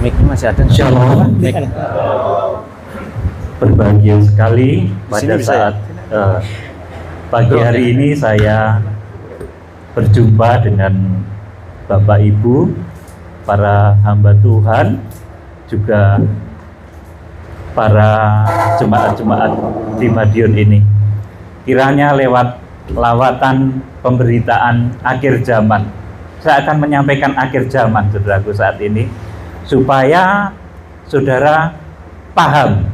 Mic-nya masih ada. Shalom. Berbahagia sekali pada Sini bisa saat pagi hari ini saya berjumpa dengan Bapak Ibu, para hamba Tuhan, juga para jemaat-jemaat di Madiun ini. Kiranya lewat lawatan pemberitaan akhir zaman, saya akan menyampaikan akhir zaman, saudaraku, saat ini, supaya saudara paham,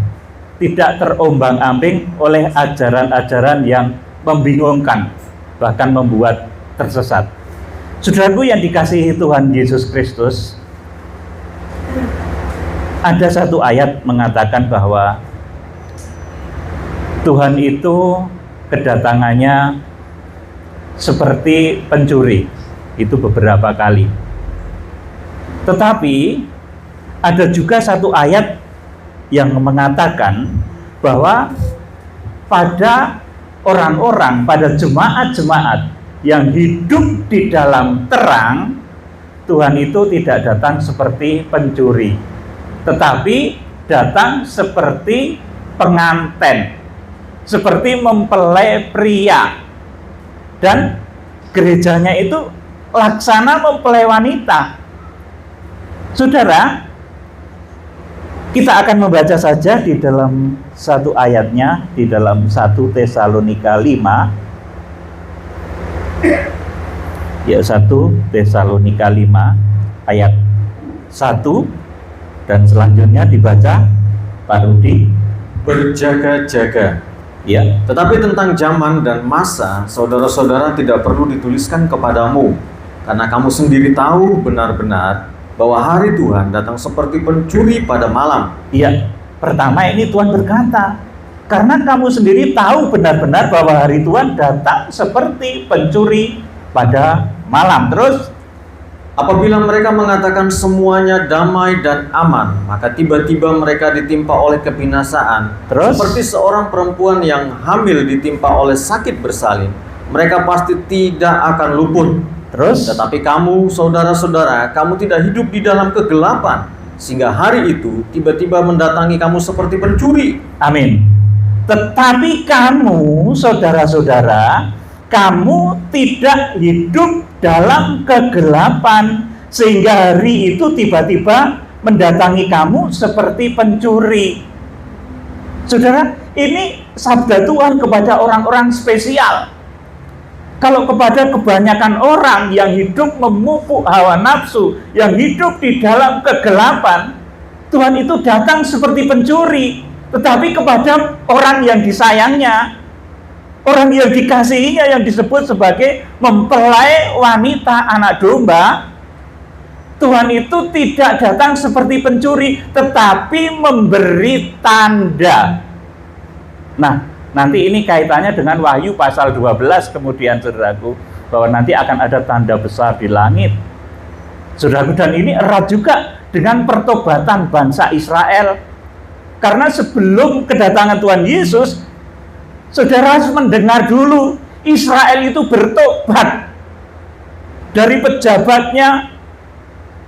tidak terombang-ambing oleh ajaran-ajaran yang membingungkan, bahkan membuat tersesat. Saudaraku yang dikasihi Tuhan Yesus Kristus, ada satu ayat mengatakan bahwa Tuhan itu kedatangannya seperti pencuri, itu beberapa kali. Tetapi ada juga satu ayat yang mengatakan bahwa pada orang-orang, pada jemaat-jemaat yang hidup di dalam terang, Tuhan itu tidak datang seperti pencuri, tetapi datang seperti pengantin, seperti mempelai pria. Dan gerejanya itu laksana mempelai wanita. Saudara, kita akan membaca saja di dalam satu ayatnya, di dalam 1 Tesalonika 5, ya 1 Tesalonika 5 ayat 1, dan selanjutnya dibaca Pak Rudi. Berjaga-jaga. Ya. Tetapi tentang zaman dan masa, saudara-saudara tidak perlu dituliskan kepadamu, karena kamu sendiri tahu benar-benar bahwa hari Tuhan datang seperti pencuri pada malam. Iya, pertama ini Tuhan berkata, karena kamu sendiri tahu benar-benar bahwa hari Tuhan datang seperti pencuri pada malam. Terus, apabila mereka mengatakan semuanya damai dan aman, maka tiba-tiba mereka ditimpa oleh kebinasaan. Terus? Seperti seorang perempuan yang hamil ditimpa oleh sakit bersalin. Mereka pasti tidak akan luput. Terus? Tetapi kamu, saudara-saudara, kamu tidak hidup di dalam kegelapan, sehingga hari itu tiba-tiba mendatangi kamu seperti pencuri. Amin. Tetapi kamu, saudara-saudara, kamu tidak hidup dalam kegelapan, sehingga hari itu tiba-tiba mendatangi kamu seperti pencuri. Saudara, ini sabda Tuhan kepada orang-orang spesial. Kalau kepada kebanyakan orang yang hidup memupuk hawa nafsu, yang hidup di dalam kegelapan, Tuhan itu datang seperti pencuri. Tetapi kepada orang yang disayangnya, orang yang dikasihinya, yang disebut sebagai mempelai wanita anak domba, Tuhan itu tidak datang seperti pencuri, tetapi memberi tanda. Nah, nanti ini kaitannya dengan Wahyu pasal 12 kemudian, saudaraku, bahwa nanti akan ada tanda besar di langit. Saudaraku, dan ini erat juga dengan pertobatan bangsa Israel. Karena sebelum kedatangan Tuhan Yesus, saudara harus mendengar dulu, Israel itu bertobat. Dari pejabatnya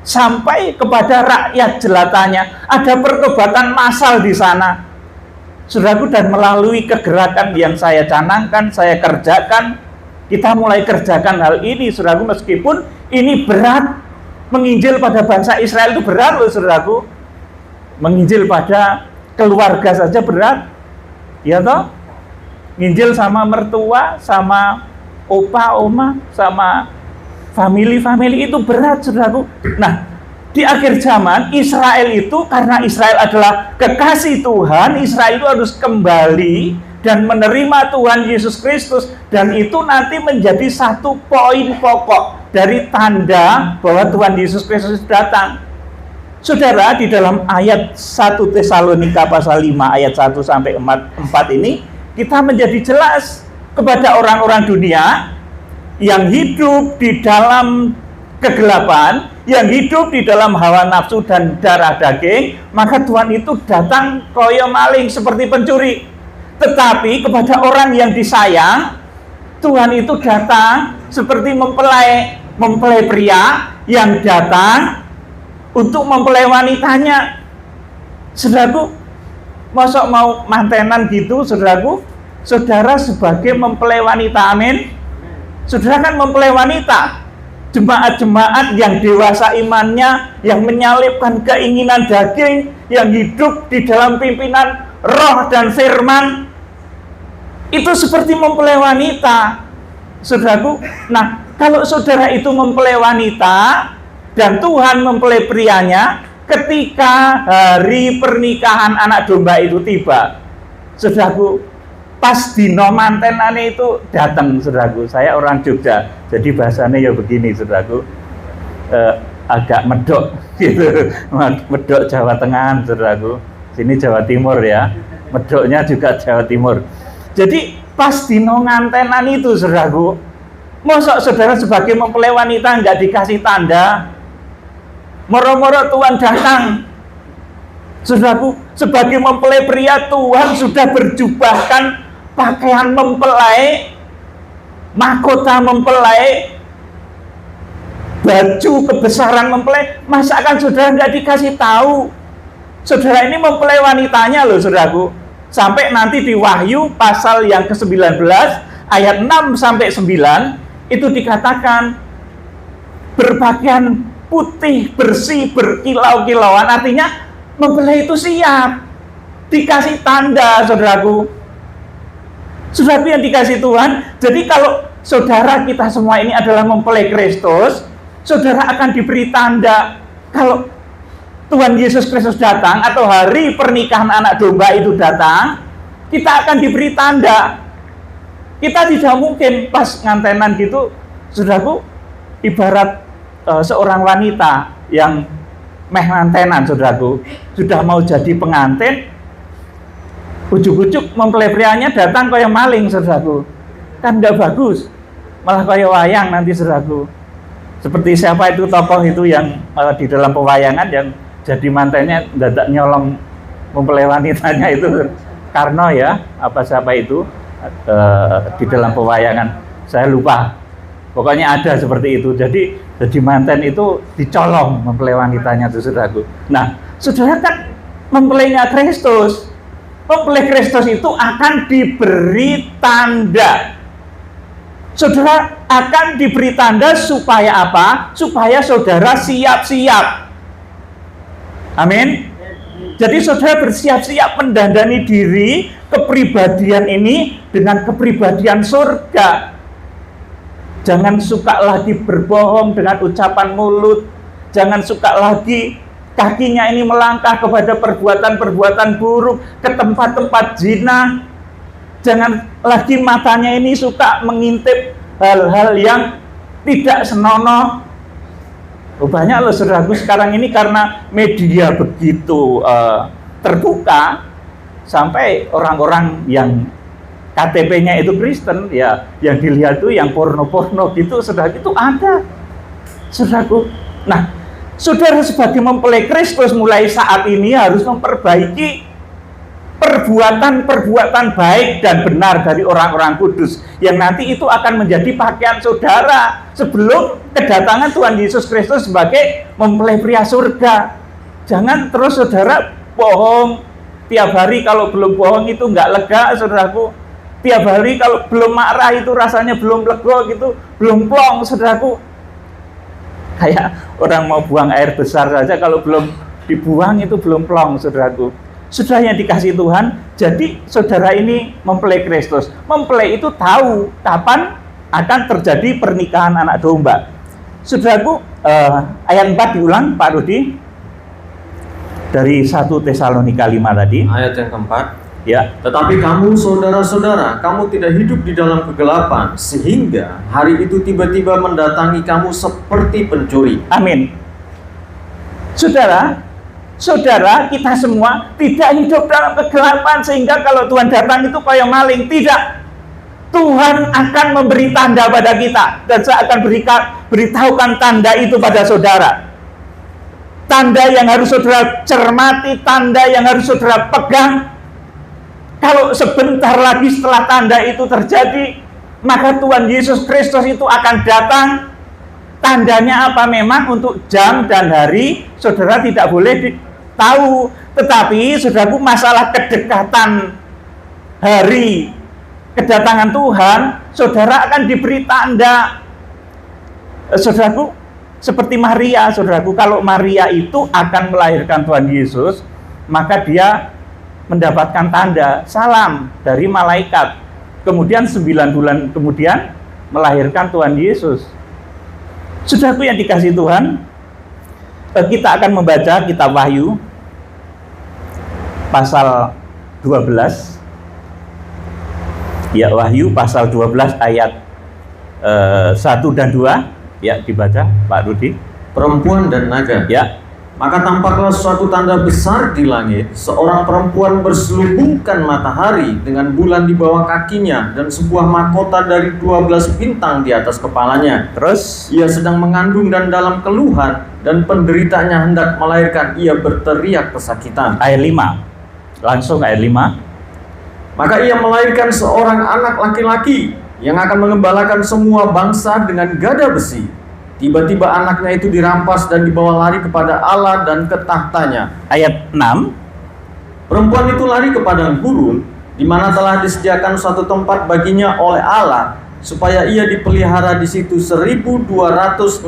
sampai kepada rakyat jelatanya, ada pertobatan massal di sana. Saudaraku, dan melalui kegerakan yang saya canangkan, saya kerjakan, kita mulai kerjakan hal ini, saudaraku, meskipun ini berat. Menginjil pada bangsa Israel itu berat loh, saudaraku. Menginjil pada keluarga saja berat, ya toh? Nginjil sama mertua, sama opa, oma, sama family itu berat, saudaraku. Nah, di akhir zaman, Israel itu, karena Israel adalah kekasih Tuhan, Israel itu harus kembali dan menerima Tuhan Yesus Kristus. Dan itu nanti menjadi satu poin pokok dari tanda bahwa Tuhan Yesus Kristus datang. Saudara, di dalam ayat 1 Tesalonika pasal 5 ayat 1 sampai 4 ini, kita menjadi jelas kepada orang-orang dunia yang hidup di dalam kegelapan, yang hidup di dalam hawa nafsu dan darah daging, maka Tuhan itu datang koyo maling seperti pencuri. Tetapi kepada orang yang disayang, Tuhan itu datang seperti mempelai pria yang datang untuk mempelai wanitanya. Saudaraku, masa mau mantenan gitu, saudaraku? Saudara sebagai mempelai wanita, amin. Saudara kan mempelai wanita. Jemaat-jemaat yang dewasa imannya, yang menyalipkan keinginan daging, yang hidup di dalam pimpinan roh dan firman, itu seperti mempelai wanita, saudaraku. Nah, kalau saudara itu mempelai wanita dan Tuhan mempelai prianya, ketika hari pernikahan anak domba itu tiba, saudaraku, pas dino mantenane itu datang, saudaraku. Saya orang Jogja, jadi bahasanya ya begini, saudaraku, agak medok gitu, medok Jawa Tengah, saudaraku. Sini Jawa Timur ya, medoknya juga Jawa Timur. Jadi pas dino ngantenan itu, saudaraku, mosok saudara sebagai mempelai wanita nggak dikasih tanda, moro-moro Tuhan datang. Saudaraku, sebagai mempelai pria, Tuhan sudah berjubahkan pakaian mempelai, mahkota mempelai, baju kebesaran mempelai. Masa kan saudara nggak dikasih tahu? Saudara ini mempelai wanitanya loh, saudaraku. Sampai nanti di Wahyu pasal yang ke-19 ayat 6 sampai 9 itu dikatakan berpakaian putih, bersih, berkilau-kilauan. Artinya mempelai itu siap, dikasih tanda, saudaraku. Saudaraku yang dikasih Tuhan. Jadi kalau saudara kita semua ini adalah mempelai Kristus, saudara akan diberi tanda. Kalau Tuhan Yesus Kristus datang atau hari pernikahan anak domba itu datang, kita akan diberi tanda. Kita tidak mungkin pas ngantenan gitu, saudaraku, ibarat seorang wanita yang meh ngantenan, saudaraku, sudah mau jadi pengantin, ujuk-ujuk mempelai prianya datang kayak maling, saudaraku. Kan nggak bagus, malah kayak wayang nanti, saudaraku. Seperti siapa itu tokoh itu yang di dalam pewayangan yang jadi mantannya dadak nyolong mempelai wanitanya itu, Karno ya, apa siapa itu di dalam pewayangan, saya lupa. Pokoknya ada seperti itu. Jadi mantan itu dicolong mempelai wanitanya itu, saudaraku. Nah, saudara kan mempelainya Kristus. Mempelai Kristus itu akan diberi tanda. Saudara akan diberi tanda supaya apa? Supaya saudara siap-siap. Amin. Jadi saudara bersiap-siap mendandani diri kepribadian ini dengan kepribadian surga. Jangan suka lagi berbohong dengan ucapan mulut. Jangan suka lagi kakinya ini melangkah kepada perbuatan-perbuatan buruk, ke tempat-tempat zina. Jangan lagi matanya ini suka mengintip hal-hal yang tidak senonoh. Banyak loh, saudaraku, sekarang ini karena media begitu terbuka, sampai orang-orang yang KTP-nya itu Kristen, ya yang dilihat tuh yang porno-porno gitu, saudaraku, itu ada, saudaraku. Nah, saudara sebagai mempelai Kristus mulai saat ini harus memperbaiki perbuatan-perbuatan baik dan benar dari orang-orang kudus yang nanti itu akan menjadi pakaian saudara sebelum kedatangan Tuhan Yesus Kristus sebagai mempelai pria surga. Jangan terus saudara bohong tiap hari. Kalau belum bohong itu nggak lega, saudaraku. Tiap hari kalau belum marah itu rasanya belum lega gitu, belum plong, saudaraku. Kayak orang mau buang air besar saja, kalau belum dibuang itu belum plong, saudaraku. Saudara yang dikasih Tuhan, jadi saudara ini mempelai Kristus. Mempelai itu tahu kapan akan terjadi pernikahan anak domba. Saudaraku, ayat 4 diulang, Pak Rudi, dari 1 Tesalonika 5 tadi. Ayat yang keempat. Ya. Tetapi kamu, saudara-saudara, kamu tidak hidup di dalam kegelapan, sehingga hari itu tiba-tiba mendatangi kamu seperti pencuri. Amin. Saudara, kita semua tidak hidup dalam kegelapan sehingga kalau Tuhan datang itu kayak maling. Tidak. Tuhan akan memberi tanda pada kita, dan saya akan beritahukan tanda itu pada saudara. Tanda yang harus saudara cermati, tanda yang harus saudara pegang. Kalau sebentar lagi setelah tanda itu terjadi, maka Tuhan Yesus Kristus itu akan datang. Tandanya apa? Memang untuk jam dan hari saudara tidak boleh tahu. Tetapi saudaraku, masalah kedekatan hari kedatangan Tuhan, saudara akan diberi tanda. Saudaraku, seperti Maria, saudaraku, kalau Maria itu akan melahirkan Tuhan Yesus, maka dia mendapatkan tanda salam dari malaikat. Kemudian 9 bulan kemudian melahirkan Tuhan Yesus. Saudaraku yang dikasihi Tuhan, kita akan membaca kitab Wahyu pasal 12. Ya, Wahyu pasal 12 ayat 1 dan 2. Ya, dibaca Pak Rudi. Perempuan dan naga. Ya. Maka tampaklah suatu tanda besar di langit, seorang perempuan berselubungkan matahari dengan bulan di bawah kakinya dan sebuah mahkota dari 12 bintang di atas kepalanya. Terus Ia sedang mengandung dan dalam keluhan, dan penderitanya hendak melahirkan, ia berteriak kesakitan. ayat 5. Langsung ayat 5. Maka ia melahirkan seorang anak laki-laki yang akan mengembalakan semua bangsa dengan gada besi. Tiba-tiba anaknya itu dirampas dan dibawa lari kepada Allah dan ke tahtanya. Ayat 6. Perempuan itu lari ke padang gurun, di mana telah disediakan suatu tempat baginya oleh Allah, supaya ia dipelihara di situ 1260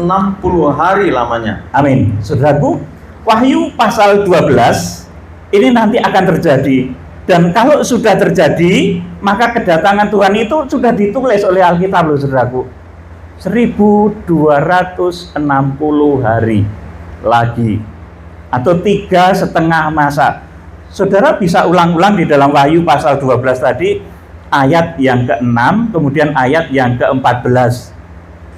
hari lamanya. Amin. Saudaraku, Wahyu pasal 12 ini nanti akan terjadi. Dan kalau sudah terjadi, maka kedatangan Tuhan itu sudah ditulis oleh Alkitab loh, saudaraku. 1260 hari lagi, atau 3,5 masa. Saudara bisa ulang-ulang di dalam Wahyu pasal 12 tadi, ayat yang ke-6, kemudian ayat yang ke-14.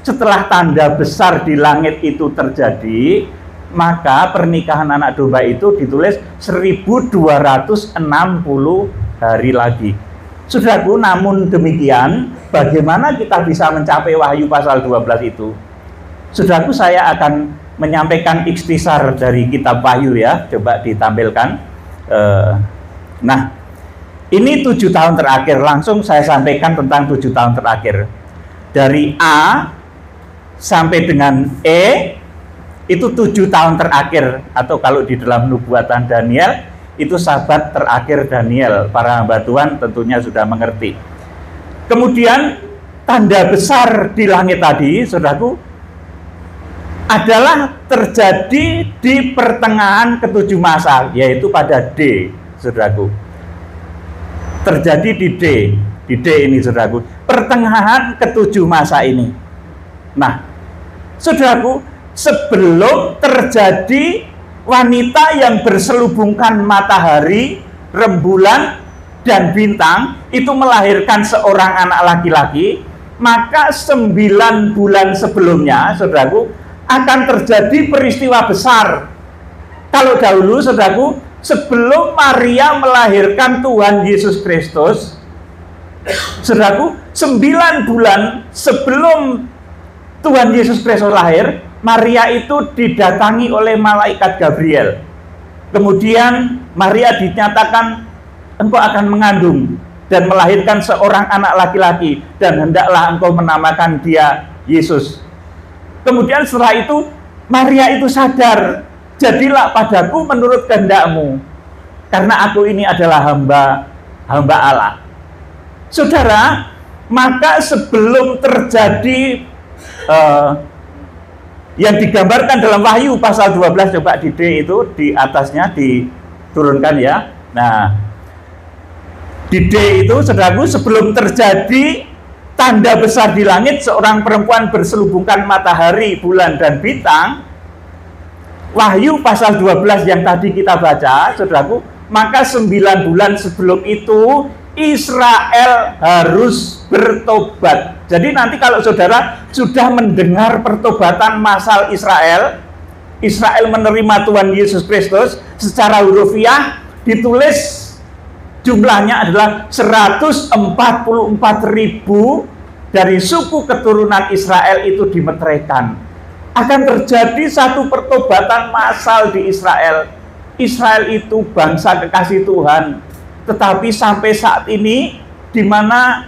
Setelah tanda besar di langit itu terjadi, maka pernikahan anak domba itu ditulis 1260 hari lagi. Saudaraku, namun demikian, bagaimana kita bisa mencapai Wahyu pasal 12 itu? Saudaraku, saya akan menyampaikan ikhtisar dari kitab Wahyu ya. Coba ditampilkan. Nah, ini 7 tahun terakhir. Langsung saya sampaikan tentang 7 tahun terakhir. Dari A sampai dengan E, itu 7 tahun terakhir. Atau kalau di dalam nubuatan Daniel, itu sahabat terakhir Daniel. Para hamba Tuhan tentunya sudah mengerti. Kemudian tanda besar di langit tadi, saudaraku, adalah terjadi di pertengahan ke-7 masa, yaitu pada D, saudaraku. Terjadi di D ini, saudaraku. Pertengahan ke-7 masa ini. Nah, saudaraku, sebelum terjadi wanita yang berselubungkan matahari, rembulan, dan bintang, itu melahirkan seorang anak laki-laki, maka 9 bulan sebelumnya, saudaraku, akan terjadi peristiwa besar. Kalau dahulu, saudaraku, sebelum Maria melahirkan Tuhan Yesus Kristus, saudaraku, 9 bulan sebelum Tuhan Yesus Kristus lahir, Maria itu didatangi oleh malaikat Gabriel. Kemudian Maria dinyatakan, engkau akan mengandung dan melahirkan seorang anak laki-laki, dan hendaklah engkau menamakan dia Yesus. Kemudian setelah itu Maria itu sadar, jadilah padaku menurut kehendakmu, karena aku ini adalah hamba Allah. Saudara, maka sebelum terjadi yang digambarkan dalam Wahyu pasal 12, coba di D itu, di atasnya diturunkan ya. Nah, di D itu, saudaraku, sebelum terjadi tanda besar di langit, seorang perempuan berselubungkan matahari, bulan, dan bintang, Wahyu pasal 12 yang tadi kita baca, saudaraku, maka 9 bulan sebelum itu Israel harus bertobat. Jadi nanti kalau saudara sudah mendengar pertobatan massal Israel menerima Tuhan Yesus Kristus secara hurufiah, ditulis jumlahnya adalah 144.000 dari suku keturunan Israel itu dimeteraikan. Akan terjadi satu pertobatan massal di Israel. Israel itu bangsa kekasih Tuhan, tetapi sampai saat ini di mana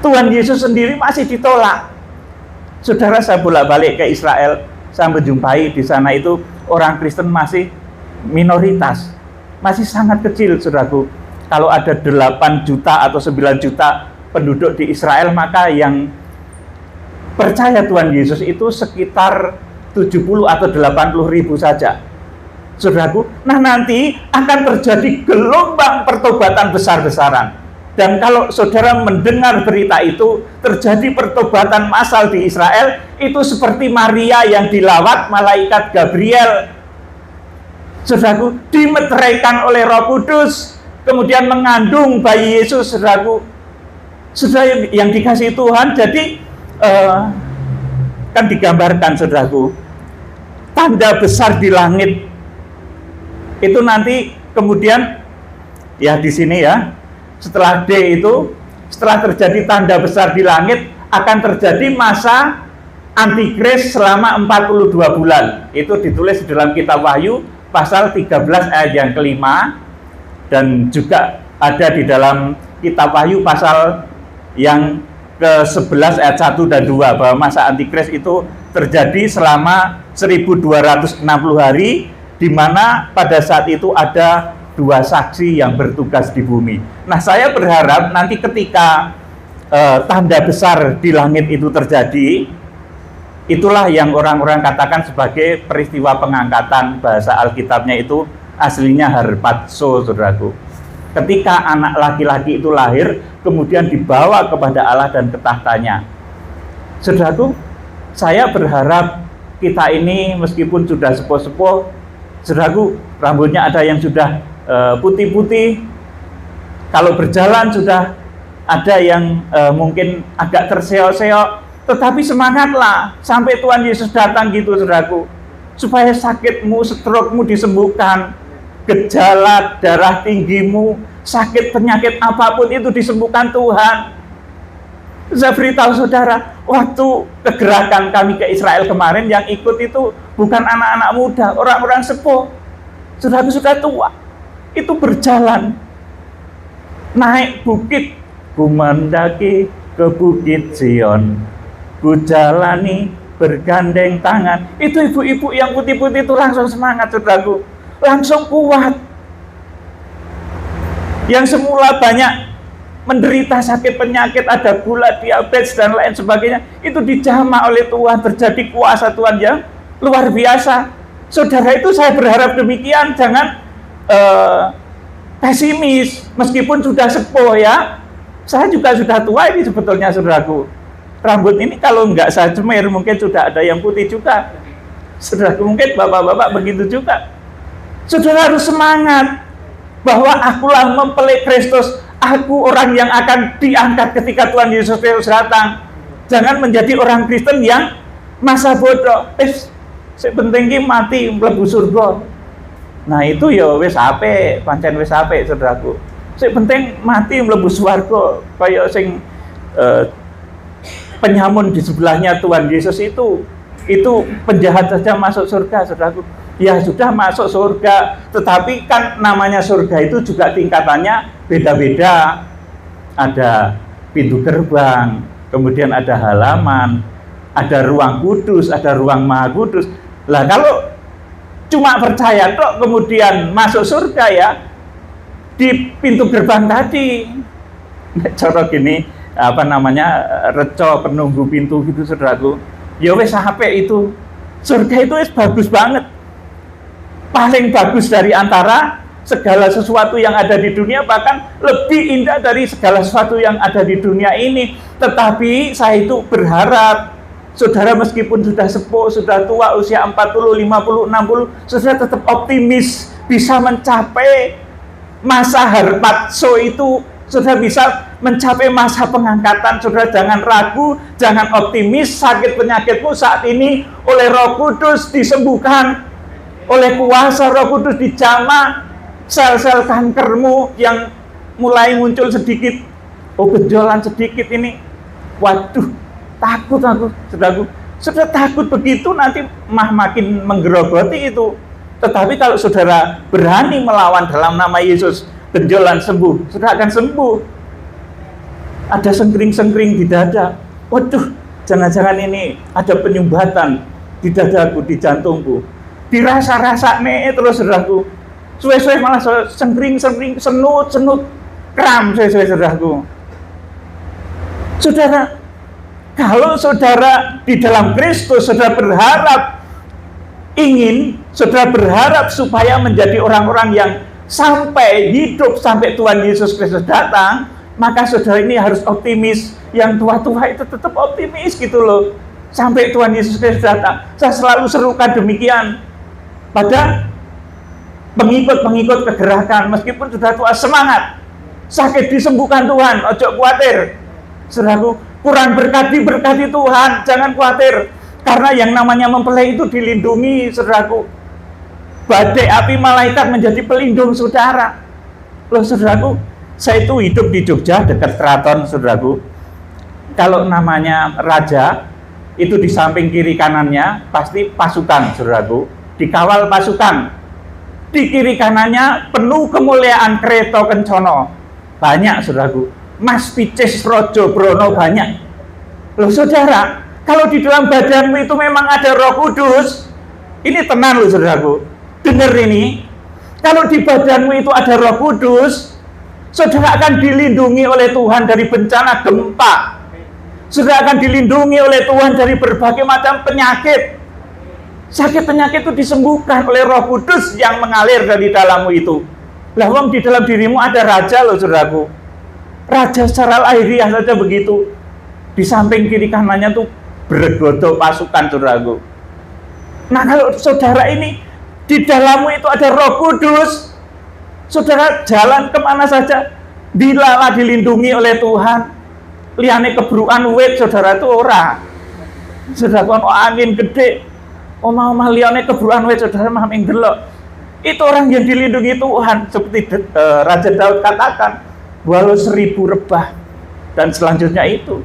Tuhan Yesus sendiri masih ditolak. Saudara, saya bolak-balik ke Israel, saya menjumpai di sana itu orang Kristen masih minoritas, masih sangat kecil, saudaraku. Kalau ada 8 juta atau 9 juta penduduk di Israel, maka yang percaya Tuhan Yesus itu sekitar 70 atau 80 ribu saja, saudaraku. Nah, nanti akan terjadi gelombang pertobatan besar-besaran. Dan kalau saudara mendengar berita itu, terjadi pertobatan massal di Israel, itu seperti Maria yang dilawat malaikat Gabriel, saudaraku, dimeteraikan oleh Roh Kudus, kemudian mengandung bayi Yesus, saudaraku. Saudara yang dikasihi Tuhan, jadi kan digambarkan, saudaraku, tanda besar di langit itu nanti kemudian ya di sini ya, setelah D itu, setelah terjadi tanda besar di langit, akan terjadi masa antikris selama 42 bulan. Itu ditulis di dalam kitab Wahyu pasal 13 ayat yang kelima, dan juga ada di dalam kitab Wahyu pasal yang ke-11 ayat 1 dan 2, bahwa masa antikris itu terjadi selama 1260 hari, di mana pada saat itu ada 2 saksi yang bertugas di bumi. Nah, saya berharap nanti ketika tanda besar di langit itu terjadi, itulah yang orang-orang katakan sebagai peristiwa pengangkatan. Bahasa Alkitabnya itu aslinya harpazo, saudaraku. Ketika anak laki-laki itu lahir, kemudian dibawa kepada Allah dan ke tahtanya. Saudaraku, saya berharap kita ini meskipun sudah sepuh-sepuh, saudaraku, rambutnya ada yang sudah putih-putih, kalau berjalan sudah ada yang mungkin agak terseok-seok, tetapi semangatlah sampai Tuhan Yesus datang gitu, saudaraku, supaya sakitmu, stroke-mu disembuhkan, gejala darah tinggimu, sakit penyakit apapun itu disembuhkan Tuhan. Saya beritahu saudara, waktu kegerakan kami ke Israel kemarin, yang ikut itu bukan anak-anak muda, orang-orang sepuh, saudaraku, sudah tua, itu berjalan naik bukit, ku mendaki ke bukit Zion, ku jalani bergandeng tangan. Itu ibu-ibu yang putih-putih itu langsung semangat, saudaraku, langsung kuat. Yang semula banyak menderita sakit penyakit, ada gula, diabetes dan lain sebagainya, itu dijamah oleh Tuhan, terjadi kuasa Tuhan yang luar biasa. Saudara, itu saya berharap demikian, jangan pesimis, meskipun sudah sepuh ya. Saya juga sudah tua ini sebetulnya, saudaraku. Rambut ini kalau nggak saya cemir, mungkin sudah ada yang putih juga. Saudaraku, mungkin bapak-bapak begitu juga. Saudara harus semangat, bahwa akulah mempelai Kristus, aku orang yang akan diangkat ketika Tuhan Yesus datang. Jangan menjadi orang Kristen yang masa bodoh, sepenting mati mlebu surga. Nah, itu ya wis apik, pancen wis apik, saudaraku. Sing penting mati mlebu swarga, kaya sing penyamun di sebelahnya Tuhan Yesus itu penjahat saja masuk surga, saudaraku. Ya sudah masuk surga, tetapi kan namanya surga itu juga tingkatannya beda-beda. Ada pintu gerbang, kemudian ada halaman, ada ruang kudus, ada ruang maha kudus. Lah kalau cuma percaya tok kemudian masuk surga ya di pintu gerbang tadi, cara gini reco penunggu pintu gitu, saudaraku. Ya wes HP itu surga itu wes bagus banget, paling bagus dari antara segala sesuatu yang ada di dunia, bahkan lebih indah dari segala sesuatu yang ada di dunia ini. Tetapi saya itu berharap saudara meskipun sudah sepuh, sudah tua, usia 40, 50, 60, saudara tetap optimis bisa mencapai masa harpazo itu, saudara bisa mencapai masa pengangkatan. Saudara jangan ragu, jangan optimis. Sakit penyakitmu saat ini oleh Roh Kudus disembuhkan, oleh kuasa Roh Kudus dijamah. Sel-sel kankermu yang mulai muncul sedikit, benjolan sedikit ini, waduh, takut aku, saudaraku. Sudah takut begitu nanti makin menggerogoti itu. Tetapi kalau saudara berani melawan dalam nama Yesus, benjolan sembuh, saudara akan sembuh. Ada sengkring-sengkring di dada, waduh, jangan-jangan ini ada penyumbatan di dadaku, di jantungku. Dirasa-rasa nih terus saudaraku. Suwe-suwe malah sengkring, senut, kram suwe-suwe saudaraku. Saudara, kalau saudara di dalam Kristus, saudara berharap supaya menjadi orang-orang yang sampai hidup sampai Tuhan Yesus Kristus datang, maka saudara ini harus optimis. Yang tua-tua itu tetap optimis gitu loh, sampai Tuhan Yesus Kristus datang. Saya selalu serukan demikian pada pengikut-pengikut kegerakan, meskipun sudah tua, semangat, sakit disembuhkan Tuhan, ojo khawatir. Saudaraku, kurang berkati Tuhan, jangan khawatir, karena yang namanya mempelai itu dilindungi, saudaraku. Badai api malaikat menjadi pelindung saudara. Loh saudaraku, saya itu hidup di Jogja dekat keraton, saudaraku. Kalau namanya raja, itu di samping kiri kanannya pasti pasukan, saudaraku, dikawal pasukan. Di kiri kanannya penuh kemuliaan Kreto Kencono, banyak saudaraku. Mas Picis Rojo Brono banyak. Loh saudara, kalau di dalam badanmu itu memang ada Roh Kudus, ini tenan loh saudaraku, dengar ini. Kalau di badanmu itu ada Roh Kudus, saudara akan dilindungi oleh Tuhan dari bencana gempa. Saudara akan dilindungi oleh Tuhan dari berbagai macam penyakit. Sakit penyakit itu disembuhkan oleh Roh Kudus yang mengalir dari dalammu itu. Lah wong di dalam dirimu ada raja loh saudaraku. Raja secara lahiriah saja begitu. Di samping kiri kanannya tuh bergodo pasukan saudaraku. Nah kalau saudara ini di dalammu itu ada Roh Kudus, saudara jalan kemana saja dilalah dilindungi oleh Tuhan. Liane kebruan wit saudara itu ora. Saudara kon angin gede, omah-omah liane kebruan wit saudara mah menggelok. Itu orang yang dilindungi Tuhan, seperti Raja Daud katakan, walau 1000 rebah dan selanjutnya itu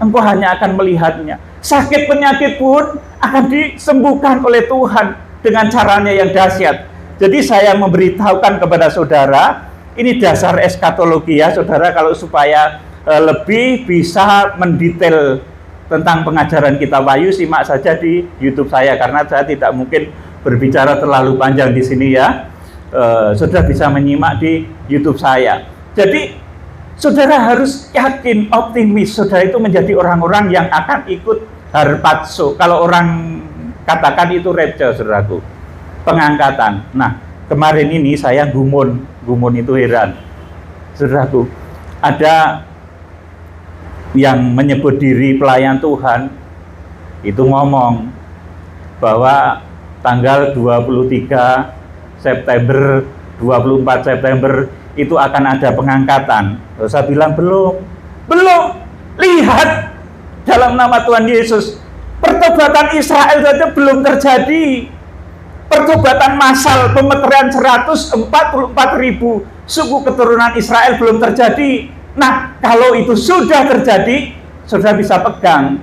engkau hanya akan melihatnya. Sakit penyakit pun akan disembuhkan oleh Tuhan dengan caranya yang dahsyat. Jadi saya memberitahukan kepada saudara, ini dasar eskatologi ya saudara, kalau supaya lebih bisa mendetail tentang pengajaran kita Wahyu, simak saja di YouTube saya, karena saya tidak mungkin berbicara terlalu panjang di sini ya. Saudara bisa menyimak di YouTube saya. Jadi saudara harus yakin, optimis, saudara itu menjadi orang-orang yang akan ikut harpazo. Kalau orang katakan itu rapture, saudaraku, pengangkatan. Nah, kemarin ini saya gumun itu heran, saudaraku. Ada yang menyebut diri pelayan Tuhan itu ngomong bahwa tanggal 23 September, 24 September itu akan ada pengangkatan. Saya bilang belum. Lihat dalam nama Tuhan Yesus, pertobatan Israel saja belum terjadi. Pertobatan massal pemeterian 144.000 suku keturunan Israel belum terjadi. Nah, kalau itu sudah terjadi, saudara bisa pegang.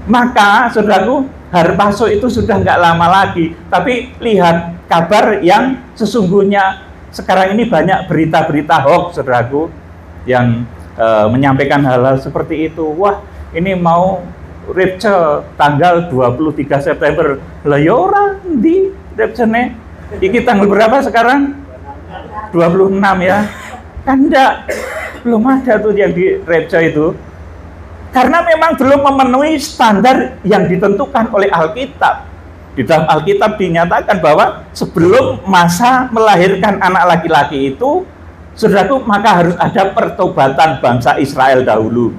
Maka, saudaraku, harpazo itu sudah nggak lama lagi. Tapi lihat kabar yang sesungguhnya. Sekarang ini banyak berita-berita hoax, saudaraku, yang menyampaikan hal-hal seperti itu. Wah, ini mau rapture tanggal 23 September. Lah ya orang di rapture-nya. Iki tanggal berapa sekarang? 26 ya. Kan enggak, belum ada tuh yang di rapture itu. Karena memang belum memenuhi standar yang ditentukan oleh Alkitab. Di dalam Alkitab dinyatakan bahwa sebelum masa melahirkan anak laki-laki itu, saudaraku, maka harus ada pertobatan bangsa Israel dahulu.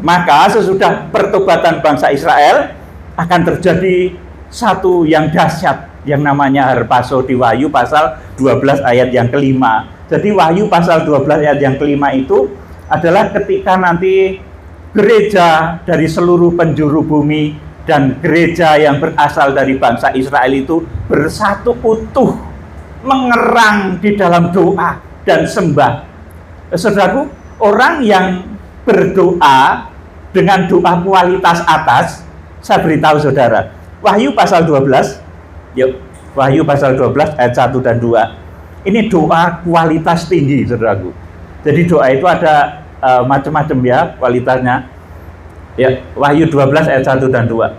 Maka sesudah pertobatan bangsa Israel akan terjadi satu yang dahsyat yang namanya harpazo di Wahyu pasal 12 ayat yang kelima. Jadi Wahyu pasal 12 ayat yang kelima itu adalah ketika nanti gereja dari seluruh penjuru bumi dan gereja yang berasal dari bangsa Israel itu bersatu utuh, mengerang di dalam doa dan sembah. Saudaraku, orang yang berdoa dengan doa kualitas atas, saya beritahu saudara, Wahyu pasal 12, yuk, Wahyu pasal 12 ayat 1 dan 2. Ini doa kualitas tinggi, saudaraku. Jadi doa itu ada macam-macam ya kualitasnya. Ya, Wahyu 12 ayat 1 dan 2.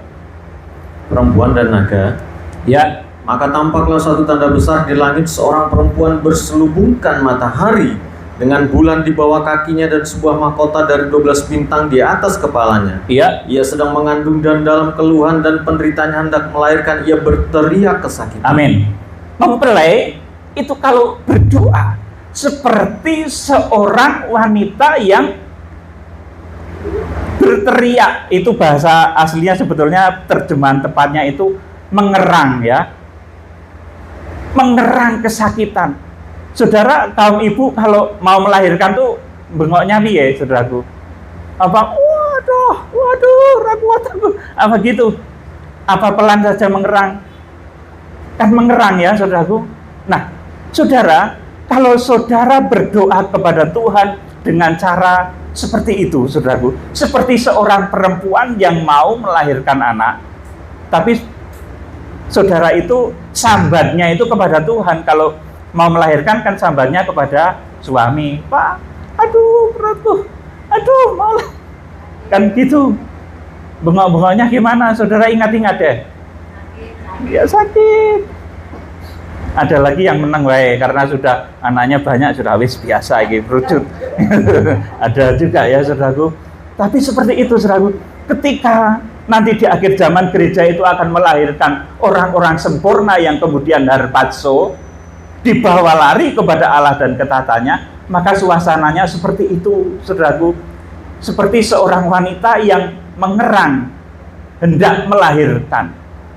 Perempuan dan naga. Ya, Maka tampaklah satu tanda besar di langit, seorang perempuan berselubungkan matahari dengan bulan di bawah kakinya dan sebuah mahkota dari 12 bintang di atas kepalanya. iya, Ia sedang mengandung dan dalam keluhan dan penderitaannya hendak melahirkan, ia berteriak kesakitan. amin. Mempelai itu kalau berdoa seperti seorang wanita yang berteriak. Itu bahasa aslinya, sebetulnya terjemahan tepatnya itu mengerang, ya. Mengerang kesakitan. Saudara, kaum ibu kalau mau melahirkan tuh bengoknya piye, saudaraku? Apa waduh, ragu, apa gitu? Apa pelan saja mengerang? Kan mengerang, ya, saudaraku. Nah, saudara, kalau saudara berdoa kepada Tuhan dengan cara seperti itu, saudaraku, seperti seorang perempuan yang mau melahirkan anak, tapi saudara itu sambatnya itu kepada Tuhan. Kalau mau melahirkan kan sambatnya kepada suami. Pak, aduh perutku, aduh mau lah. Kan gitu. Bengok-bengoknya gimana? Saudara ingat-ingat ya? Ya sakit. Ada lagi yang menang wae karena sudah anaknya banyak, sudah wis biasa gitu, rucut. Ada juga ya, saudaraku. Tapi seperti itu, saudaraku. Ketika nanti di akhir zaman gereja itu akan melahirkan orang-orang sempurna yang kemudian harpazo, dibawa lari kepada Allah dan ketatannya, maka suasananya seperti itu, saudaraku. Seperti seorang wanita yang mengerang, hendak melahirkan.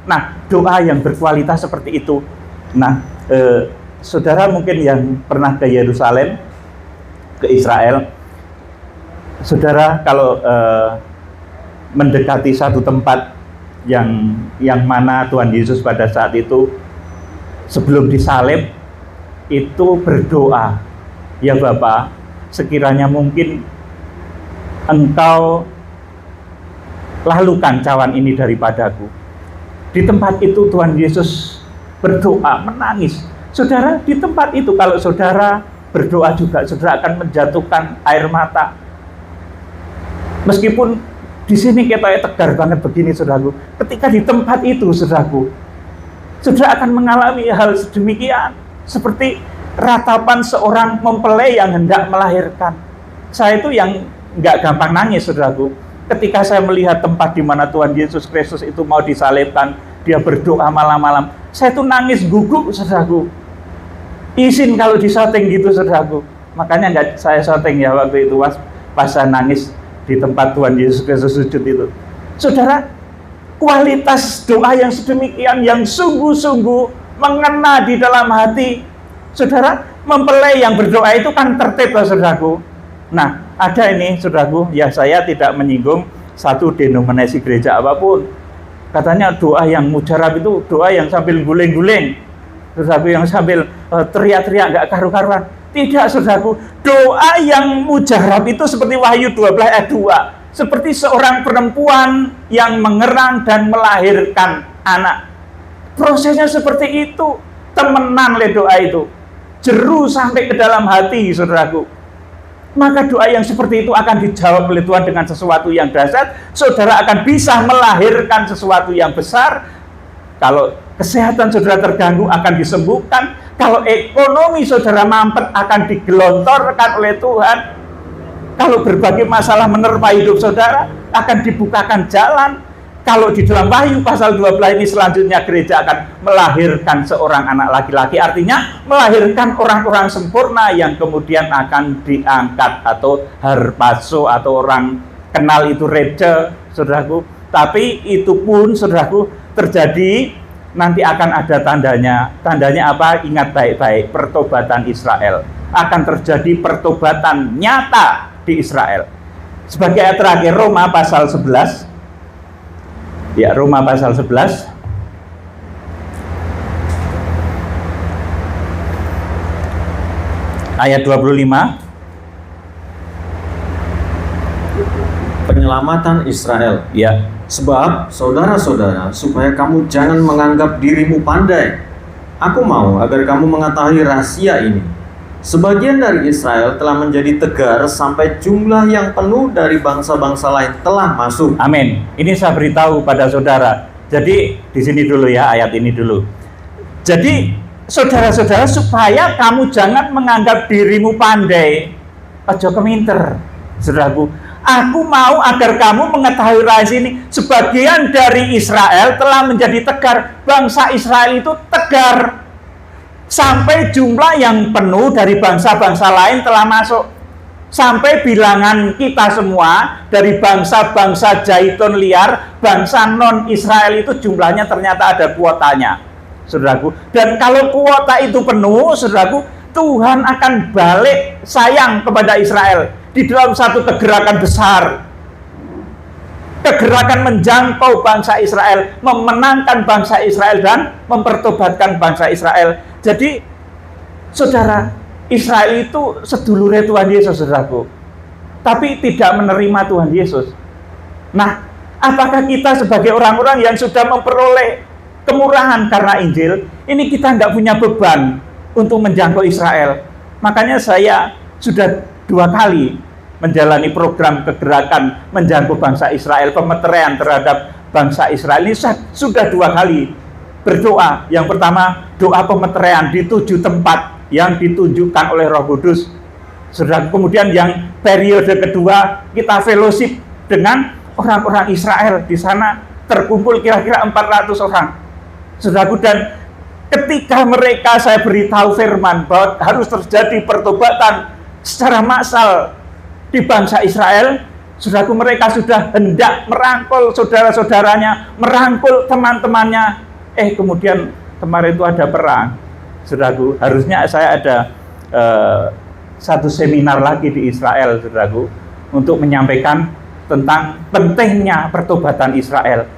Nah, doa yang berkualitas seperti itu. Nah, saudara mungkin yang pernah ke Yerusalem, ke Israel, saudara kalau mendekati satu tempat yang mana Tuhan Yesus pada saat itu sebelum disalib itu berdoa, ya Bapa, sekiranya mungkin Engkau lalukan cawan ini daripadaku. Di tempat itu Tuhan Yesus berdoa, menangis. Saudara, di tempat itu kalau saudara berdoa juga, saudara akan menjatuhkan air mata. Meskipun di sini kita tegar banget begini, saudaraku. Ketika di tempat itu, saudaraku, saudara akan mengalami hal sedemikian. Seperti ratapan seorang mempelai yang hendak melahirkan. Saya itu yang nggak gampang nangis, saudaraku. Ketika saya melihat tempat di mana Tuhan Yesus Kristus itu mau disalibkan, dia berdoa malam-malam. Saya tuh nangis guguk, saudaraku. Izin kalau disyuting gitu, saudaraku. Makanya nggak saya syuting ya waktu itu pas saya nangis di tempat Tuhan Yesus Kristus sujud itu. Saudara, kualitas doa yang sedemikian, yang sungguh-sungguh mengena di dalam hati. Saudara, mempelai yang berdoa itu kan tertib, saudaraku. Nah, ada ini, saudaraku, ya saya tidak menyinggung satu denominasi gereja apapun. Katanya doa yang mujarab itu doa yang sambil guling-guling, saudaraku, yang sambil teriak-teriak nggak karu-karuan. Tidak, saudaraku, doa yang mujarab itu seperti Wahyu 12 ayat 2, seperti seorang perempuan yang mengerang dan melahirkan anak. Prosesnya seperti itu, temenan le doa itu, jeru sampai ke dalam hati, saudaraku. Maka doa yang seperti itu akan dijawab oleh Tuhan dengan sesuatu yang dahsyat. Saudara akan bisa melahirkan sesuatu yang besar. Kalau kesehatan saudara terganggu akan disembuhkan. Kalau ekonomi saudara mampet akan digelontorkan oleh Tuhan. Kalau berbagai masalah menerpa hidup saudara akan dibukakan jalan. Kalau di dalam Wahyu pasal 12 ini selanjutnya gereja akan melahirkan seorang anak laki-laki, artinya melahirkan orang-orang sempurna yang kemudian akan diangkat atau harpazo atau orang kenal itu reja, saudaraku. Tapi itu pun, saudaraku, terjadi nanti akan ada tandanya. Tandanya apa? Ingat baik-baik, pertobatan Israel. Akan terjadi pertobatan nyata di Israel. Sebagai ayat terakhir Roma pasal 11. Ya, Roma pasal 11 ayat 25. Penyelamatan Israel. Ya, Sebab, saudara-saudara, supaya kamu jangan menganggap dirimu pandai, aku mau agar kamu mengetahui rahasia ini, Sebagian dari Israel telah menjadi tegar sampai jumlah yang penuh dari bangsa-bangsa lain telah masuk. Amin. Ini saya beritahu pada saudara. Jadi di sini dulu ya, ayat ini dulu. Jadi saudara-saudara, supaya kamu jangan menganggap dirimu pandai, ojo keminter, saudaraku. Aku mau agar kamu mengetahui rahasia ini. Sebagian dari Israel telah menjadi tegar. Bangsa Israel itu tegar sampai jumlah yang penuh dari bangsa-bangsa lain telah masuk. Sampai bilangan kita semua dari bangsa-bangsa Zaitun liar, bangsa non-Israel itu jumlahnya ternyata ada kuotanya, saudaraku. Dan kalau kuota itu penuh, saudaraku, Tuhan akan balik sayang kepada Israel di dalam satu kegerakan besar. Kegerakan menjangkau bangsa Israel, memenangkan bangsa Israel dan mempertobatkan bangsa Israel. Jadi, saudara, Israel itu sedulurnya Tuhan Yesus, saudaraku, tapi tidak menerima Tuhan Yesus. Nah, apakah kita sebagai orang-orang yang sudah memperoleh kemurahan karena Injil, ini kita nggak punya beban untuk menjangkau Israel? Makanya saya sudah 2 kali menjalani program kegerakan menjangkau bangsa Israel, pemeteraian terhadap bangsa Israel. Ini sudah 2 kali berdoa. Yang pertama, doa pemeteraian di 7 tempat yang ditunjukkan oleh Roh Kudus. Saudara, kemudian yang periode kedua, kita fellowship dengan orang-orang Israel. Di sana terkumpul kira-kira 400 orang. Saudaraku, dan ketika mereka saya beritahu firman bahwa harus terjadi pertobatan secara massal di bangsa Israel, saudaraku, mereka sudah hendak merangkul saudara-saudaranya, merangkul teman-temannya. Kemudian kemarin itu ada perang, saudaraku. Harusnya saya ada satu seminar lagi di Israel, saudaraku, untuk menyampaikan tentang pentingnya pertobatan Israel.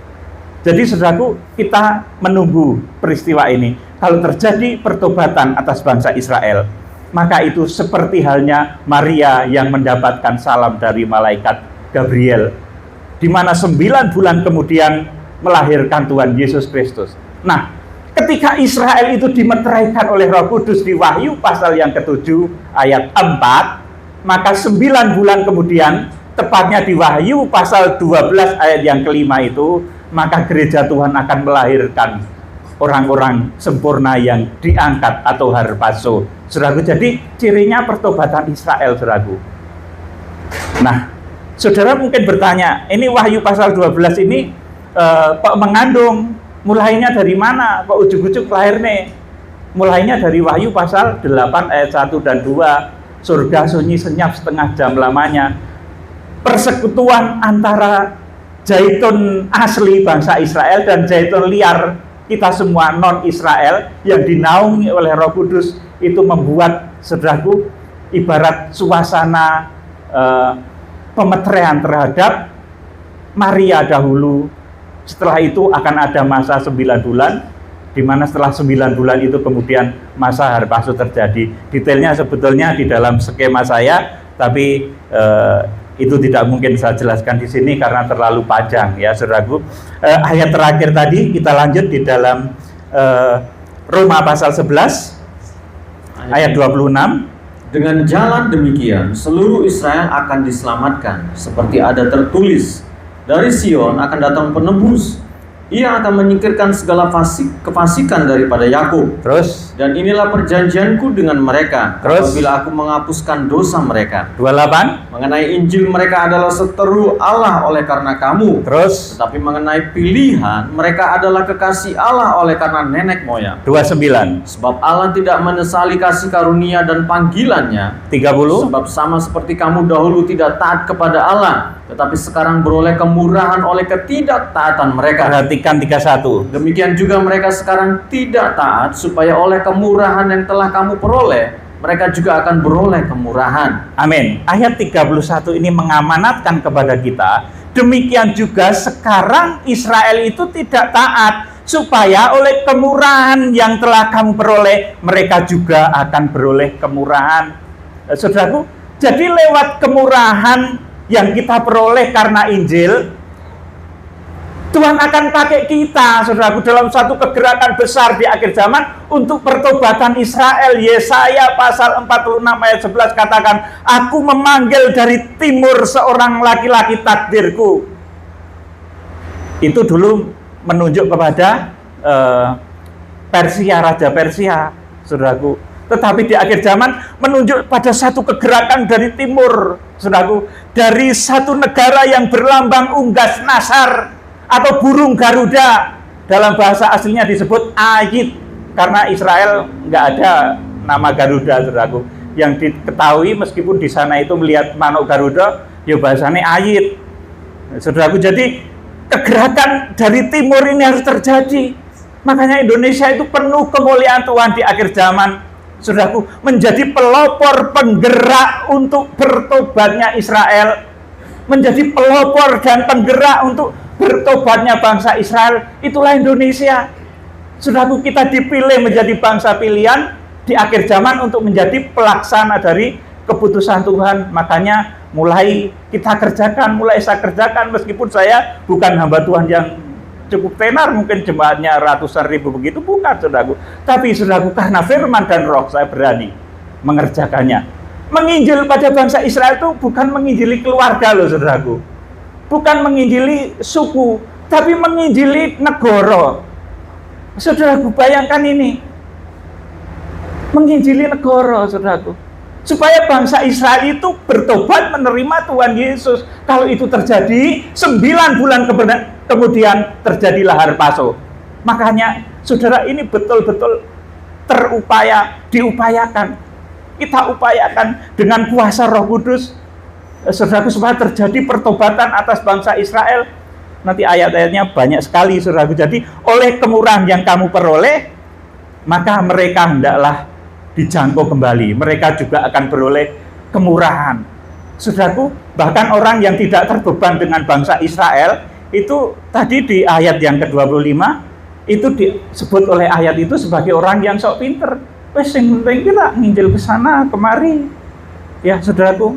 Jadi, saudaraku, kita menunggu peristiwa ini. Kalau terjadi pertobatan atas bangsa Israel, maka itu seperti halnya Maria yang mendapatkan salam dari malaikat Gabriel, di mana 9 bulan kemudian melahirkan Tuhan Yesus Kristus. Nah, ketika Israel itu dimeteraikan oleh Roh Kudus di Wahyu pasal yang ke-7 ayat 4, maka 9 bulan kemudian, tepatnya di Wahyu pasal 12 ayat yang ke-5 itu, maka gereja Tuhan akan melahirkan orang-orang sempurna yang diangkat atau harpazo, saudaraku. Jadi cirinya pertobatan Israel, saudaraku. Nah, saudara mungkin bertanya, ini Wahyu pasal 12 ini kok mengandung, mulainya dari mana, kok ujuk-ujuk lahir nih? Mulainya dari Wahyu pasal 8 ayat 1 dan 2, surga sunyi senyap setengah jam lamanya. Persekutuan antara Zaitun asli bangsa Israel dan Zaitun liar kita semua non-Israel yang dinaungi oleh Roh Kudus itu membuat, saudaraku, ibarat suasana pemeteraian terhadap Maria dahulu. Setelah itu akan ada masa 9 bulan, di mana setelah 9 bulan itu kemudian masa harpazo terjadi. Detailnya sebetulnya di dalam skema saya, tapi itu tidak mungkin saya jelaskan di sini karena terlalu panjang, ya, saudaraku. Ayat terakhir tadi kita lanjut di dalam Roma pasal 11 ayat 26. Dengan jalan demikian seluruh Israel akan diselamatkan, seperti ada tertulis, dari Sion akan datang penebus. Ia akan menyingkirkan segala kefasikan daripada Yakub. Terus, dan inilah perjanjianku dengan mereka, apabila aku menghapuskan dosa mereka. 28. Mengenai Injil, mereka adalah seteru Allah oleh karena kamu. Terus, tetapi mengenai pilihan, mereka adalah kekasih Allah oleh karena nenek moyang. 29. Sebab Allah tidak menyesali kasih karunia dan panggilannya. 30. Sebab sama seperti kamu dahulu tidak taat kepada Allah, tetapi sekarang beroleh kemurahan oleh ketidaktaatan mereka. Perhatikan 31. Demikian juga mereka sekarang tidak taat, supaya oleh kemurahan yang telah kamu peroleh, mereka juga akan beroleh kemurahan. Amin. Ayat 31 ini mengamanatkan kepada kita, demikian juga sekarang Israel itu tidak taat, supaya oleh kemurahan yang telah kamu peroleh, mereka juga akan beroleh kemurahan. Saudaraku, jadi lewat kemurahan yang kita peroleh karena Injil, Tuhan akan pakai kita, saudaraku, dalam satu kegerakan besar di akhir zaman untuk pertobatan Israel. Yesaya pasal 46 ayat 11 katakan, aku memanggil dari timur seorang laki-laki takdirku. Itu dulu menunjuk kepada Persia, Raja Persia, saudaraku. Tetapi di akhir zaman menunjuk pada satu kegerakan dari timur, saudaraku, dari satu negara yang berlambang unggas nasar atau burung Garuda. Dalam bahasa aslinya disebut Ayit, karena Israel nggak ada nama Garuda, saudaraku. Yang diketahui meskipun di sana itu melihat manuk Garuda, ya bahasanya Ayit, saudaraku. Jadi kegerakan dari timur ini harus terjadi. Makanya Indonesia itu penuh kemuliaan Tuhan di akhir zaman, saudaraku, menjadi pelopor penggerak untuk bertobatnya Israel, menjadi pelopor dan penggerak untuk bertobatnya bangsa Israel. Itulah Indonesia, saudaraku. Kita dipilih menjadi bangsa pilihan di akhir zaman untuk menjadi pelaksana dari keputusan Tuhan. Makanya mulai kita kerjakan, mulai saya kerjakan, meskipun saya bukan hamba Tuhan yang cukup tenar, mungkin jemaatnya ratusan ribu begitu, bukan, saudaraku. Tapi saudaraku, karena firman dan roh, saya berani mengerjakannya. Menginjil pada bangsa Israel itu bukan menginjili keluarga loh, saudaraku. Bukan menginjili suku, tapi menginjili negara. Saudaraku, bayangkan ini. Menginjili negara, saudaraku. Supaya bangsa Israel itu bertobat menerima Tuhan Yesus. Kalau itu terjadi, 9 bulan kemudian terjadi lahar paso. Makanya, saudara, ini betul-betul diupayakan. Kita upayakan dengan kuasa Roh Kudus, saudaraku, supaya terjadi pertobatan atas bangsa Israel. Nanti ayat-ayatnya banyak sekali, saudaraku. Jadi, oleh kemurahan yang kamu peroleh, maka mereka hendaklah dijangkau kembali. Mereka juga akan beroleh kemurahan. Saudaraku, bahkan orang yang tidak terbeban dengan bangsa Israel, itu tadi di ayat yang ke-25, itu disebut oleh ayat itu sebagai orang yang sok pinter. Wes sing penting kita nginjil ke sana kemari. Ya, saudaraku,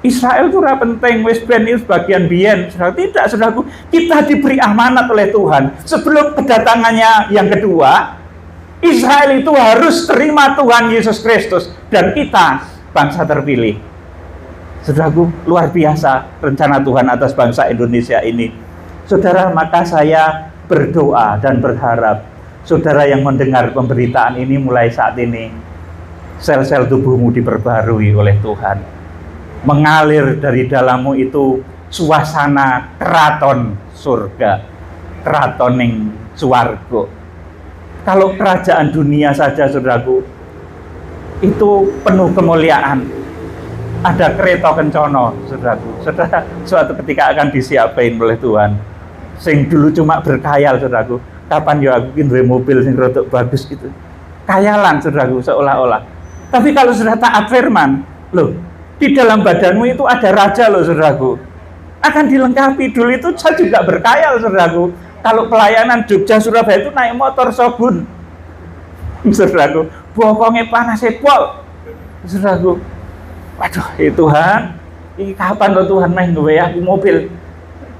Israel itu ora penting, wis ben itu bagian biyen. Saudara, tidak, saudaraku. Kita diberi amanat oleh Tuhan. Sebelum kedatangannya yang kedua, Israel itu harus terima Tuhan Yesus Kristus, dan kita bangsa terpilih. Saudaraku, luar biasa rencana Tuhan atas bangsa Indonesia ini. Saudara, maka saya berdoa dan berharap saudara yang mendengar pemberitaan ini mulai saat ini, sel-sel tubuhmu diperbarui oleh Tuhan. Mengalir dari dalammu itu suasana keraton surga, keratoning swarga. Kalau kerajaan dunia saja, saudaraku, itu penuh kemuliaan. Ada kereta kencono, saudaraku. Saudara, suatu ketika akan disiapin oleh Tuhan. Sing dulu cuma berkhayal, saudaraku. Kapan ya aku duwe mobil sing rodok bagus gitu. Khayalan, saudaraku, seolah-olah. Tapi kalau sudah taat firman, loh, di dalam badanmu itu ada raja loh, saudaraku. Akan dilengkapi. Dulu itu saya juga berkhayal, saudaraku. Kalau pelayanan Jogja Surabaya itu naik motor Shogun, saudaraku, bokongnya panas pol, saudaraku. Waduh, Tuhan, ini kapan loh Tuhan main gue aku mobil,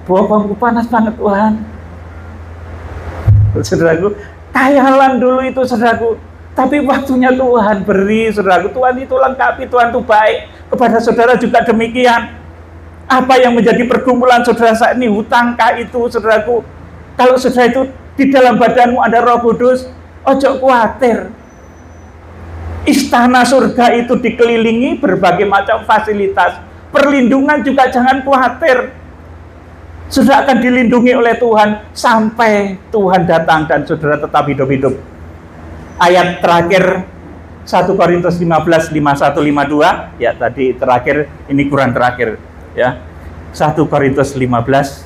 bokongku panas banget Tuhan, saudaraku. Khayalan dulu itu, saudaraku. Tapi waktunya Tuhan beri, saudaraku. Tuhan itu lengkapi, Tuhan itu baik. Kepada saudara juga demikian. Apa yang menjadi pergumulan saudara saat ini? Hutangkah itu, saudaraku? Kalau saudara itu di dalam badanmu ada Roh Kudus, ojo khawatir. Istana surga itu dikelilingi berbagai macam fasilitas. Perlindungan juga jangan khawatir. Saudara akan dilindungi oleh Tuhan sampai Tuhan datang dan saudara tetap hidup-hidup. Ayat terakhir 1 Korintus 15, 51, 52. Ya, tadi terakhir, ini kurang terakhir. Ya, 1 Korintus 15,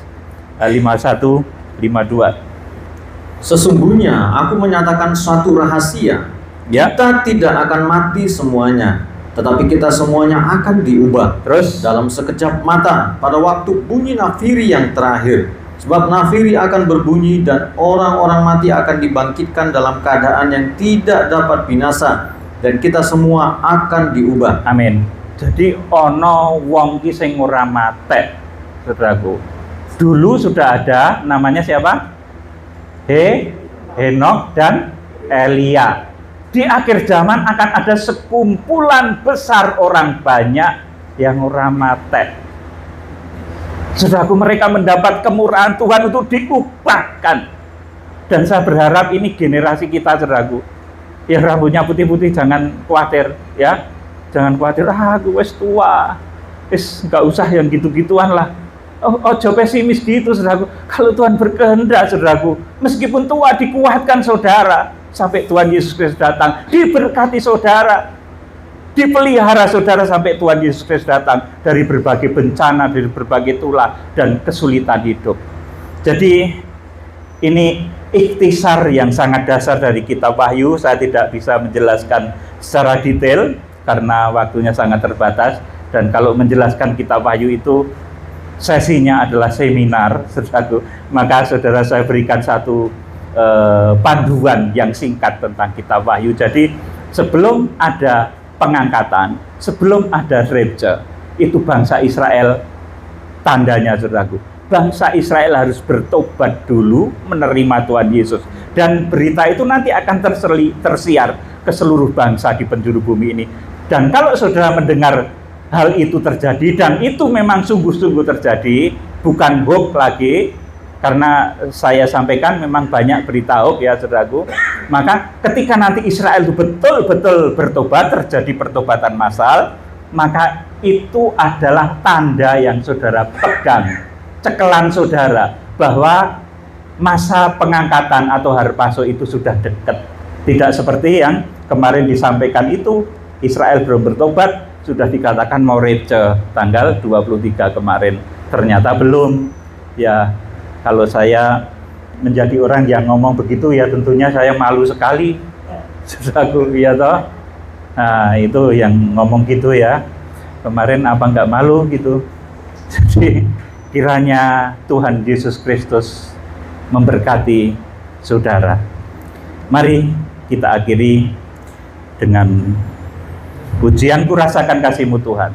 51, 52. Sesungguhnya aku menyatakan suatu rahasia. Ya. Kita tidak akan mati semuanya, tetapi kita semuanya akan diubah. Terus Dalam sekejap mata, pada waktu bunyi nafiri yang terakhir. Sebab nafiri akan berbunyi dan orang-orang mati akan dibangkitkan dalam keadaan yang tidak dapat binasa, dan kita semua akan diubah. amin. Jadi ono wong ki sing ora mate, saudaraku. Dulu sudah ada, namanya siapa? Henokh dan Elia. Di akhir zaman akan ada sekumpulan besar orang banyak yang orang mati. Saudaraku, mereka mendapat kemurahan Tuhan untuk diubahkan. Dan saya berharap ini generasi kita, saudaraku, yang rambutnya putih-putih, jangan khawatir, ya. Jangan khawatir, aku wis tua, nggak usah yang gitu-gituan lah. Ojo pesimis gitu, saudaraku. Kalau Tuhan berkehendak, saudaraku, meskipun tua, dikuatkan saudara sampai Tuhan Yesus Kristus datang, diberkati saudara, dipelihara saudara sampai Tuhan Yesus Kristus datang dari berbagai bencana, dari berbagai tulah dan kesulitan hidup. Jadi ini ikhtisar yang sangat dasar dari kitab Wahyu. Saya tidak bisa menjelaskan secara detail karena waktunya sangat terbatas, dan kalau menjelaskan kitab Wahyu itu sesinya adalah seminar, saudaraku. Maka saudara, saya berikan satu panduan yang singkat tentang kitab Wahyu. Jadi sebelum ada pengangkatan, sebelum ada rapture, itu bangsa Israel, tandanya, saudaraku, bangsa Israel harus bertobat dulu, menerima Tuhan Yesus, dan berita itu nanti akan tersiar ke seluruh bangsa di penjuru bumi ini. Dan kalau saudara mendengar hal itu terjadi, dan itu memang sungguh-sungguh terjadi, bukan hoax lagi, karena saya sampaikan memang banyak berita hoax, ya saudaraku. Maka ketika nanti Israel itu betul-betul bertobat, terjadi pertobatan massal, maka itu adalah tanda yang saudara pegang, cekelan saudara, bahwa masa pengangkatan atau harpazo itu sudah dekat. Tidak seperti yang kemarin disampaikan itu, Israel belum bertobat, sudah dikatakan mau rapture tanggal 23 kemarin, ternyata belum. Ya, kalau saya menjadi orang yang ngomong begitu, ya tentunya saya malu sekali, saudaraku, ya toh. Nah, itu yang ngomong gitu ya, kemarin apa nggak malu gitu. Jadi kiranya Tuhan Yesus Kristus memberkati saudara. Mari kita akhiri dengan pujian, ku rasakan kasih-Mu Tuhan.